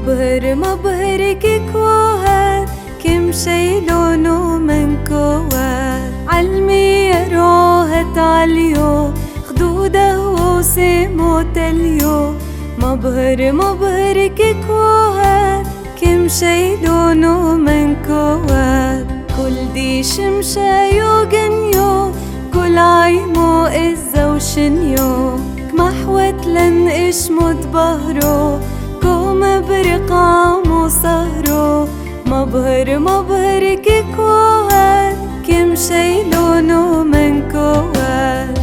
مبهر كيكوهات كم شي لونو من كوات علمي روهت عليو خدوده وسيمو تليو مبهر كيكوهات كم شي لونو من كوات كل دي شمشايو جنيو كل عيمو إزا وشنيو كمحوت لن إشمت بهرو كوم برقام وسهرو مبهر كيكوهات كم شي لونو من كوات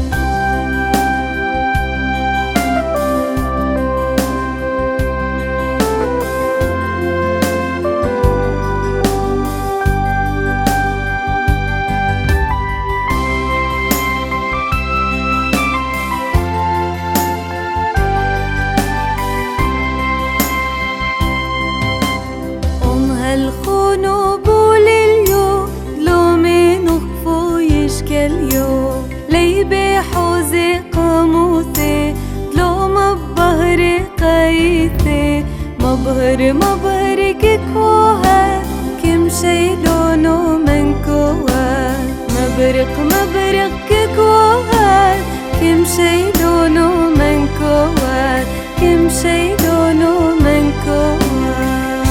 الخونو بوليليو لومي نخفو يشكليو لي بحوزي قاموثي لو مبهر قايثي مبهر كيكوهات كم شي لونو من كوات مبرق كيكوهات كم شي لونو من كوات كم شي لونو من كوات